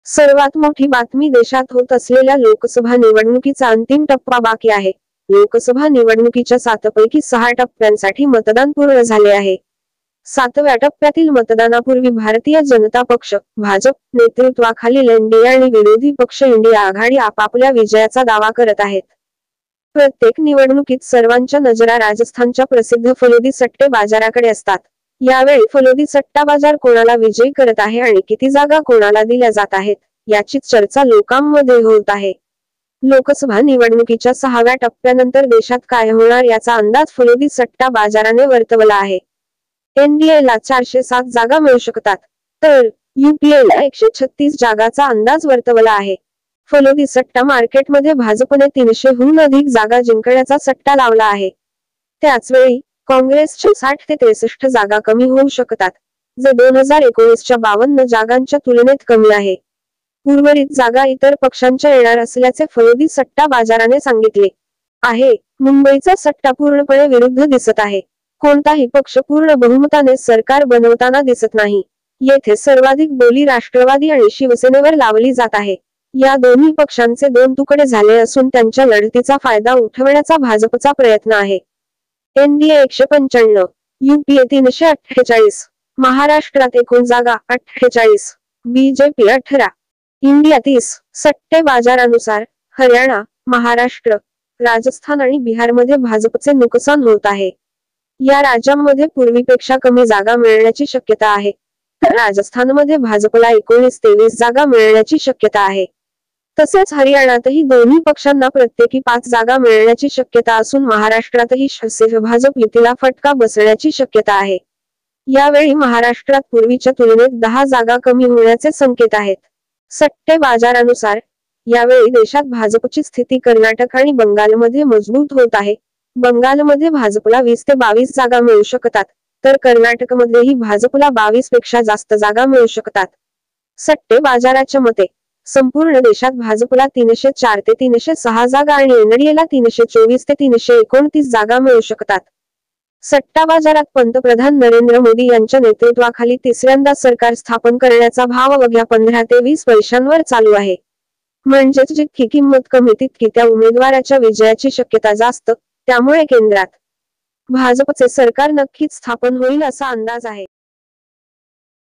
सर्वात मोठी बातमी देशात होत असलेल्या लोकसभा निवडणुकीचा अंतिम टप्पा बाकी आहे. लोकसभा निवडणुकीच्या 7पैकी 6 टप्प्यांसाठी मतदान पूर्ण झाले आहे. 7व्या टप्प्यातील मतदानापूर्वी भारतीय जनता पक्ष भाजप नेतृत्वाखालील एनडीए आणि विरोधी पक्ष इंडिया आघाडी आपापल्या विजयाचा दावा करत आहेत. प्रत्येक निवडणुकीत सर्वांच्या नजरा राजस्थानच्या प्रसिद्ध फलोदी सट्टे बाजाराकडे असतात. यावेळी फलोदी सट्टा बाजार कोणाला विजयी करत आहे आणि किती जागा कोणाला दिल्या जात आहेत याचीच चर्चा लोकांमध्ये होत आहे. लोकसभा निवडणुकीच्या 6व्या टप्प्यानंतर देशात काय होणार याचा अंदाज फलोदी सट्टा बाजाराने वर्तवला आहे. एनडीएला 407 जागा मिळू शकतात, तर यूपीएला 136 जागाचा अंदाज वर्तवला आहे. फलोदी सट्टा मार्केटमध्ये भाजपने 300हून अधिक जागा जिंकण्याचा सट्टा लावला आहे. त्याचवेळी काँग्रेसच्या 60 ते 63 जागा कमी होऊ शकतात, जे 2019च्या 52 जागांच्या तुलनेत कमी आहे. उर्वरित जागा इतर पक्षांच्या येणार असल्याचे फलोदी सट्टा बाजाराने सांगितले आहे. मुंबईचा सट्टा पूर्णपणे विरुद्ध दिसत आहे. कोणताही पक्ष पूर्ण बहुमताने सरकार बनवताना दिसत नाही. येथे सर्वाधिक बोली राष्ट्रवादी आणि शिवसेनेवर लावली जात आहे. या दोन्ही पक्षांचे 2 तुकडे झाले असून त्यांच्या लढतीचा फायदा उठवण्याचा भाजपचा प्रयत्न आहे. एनडीए 195, यूपीए 348, महाराष्ट्रात एकूण जागा 48, बीजेपी 18, इंडिया 30. सट्टे बाजारानुसार हरियाणा, महाराष्ट्र, राजस्थान आणि बिहारमध्ये भाजपचे नुकसान होत आहे. या राज्यांमध्ये पूर्वीपेक्षा कमी जागा मिळण्याची शक्यता आहे, तर राजस्थानमध्ये भाजपला 19-23 जागा मिळण्याची शक्यता आहे. तसेच हरियाणातही दोन्ही पक्षांना प्रत्येकी 5 जागा मिळण्याची शक्यता असून महाराष्ट्रातही शिवसेना भाजप युतीला फटका बसण्याची शक्यता आहे. यावेळी महाराष्ट्रात पूर्वीच्या तुलनेत 10 जागा कमी होण्याचे संकेत आहेत. सट्टे बाजारानुसार यावेळी देशात भाजपची स्थिती कर्नाटक आणि बंगालमध्ये मजबूत होत आहे. बंगालमध्ये भाजपला 20 ते 22 जागा मिळू शकतात, तर कर्नाटकमध्येही भाजपला 22 पेक्षा जास्त जागा मिळू शकतात. सट्टे बाजाराच्या मते संपूर्ण देशात भाजपला 304 ते 306 जागा आणि एनडीएला 324 ते 329 जागा मिळू शकतात. सट्टा बाजारात पंतप्रधान नरेंद्र मोदी यांच्या नेतृत्वाखाली तिसऱ्यांदा सरकार स्थापन करण्याचा भाव अवघ्या 15 ते 20 पैशांवर चालू आहे. म्हणजेच जितकी किंमत कमी तितकी त्या उमेदवाराच्या विजयाची शक्यता जास्त. त्यामुळे केंद्रात भाजपचे सरकार नक्कीच स्थापन होईल असा अंदाज आहे.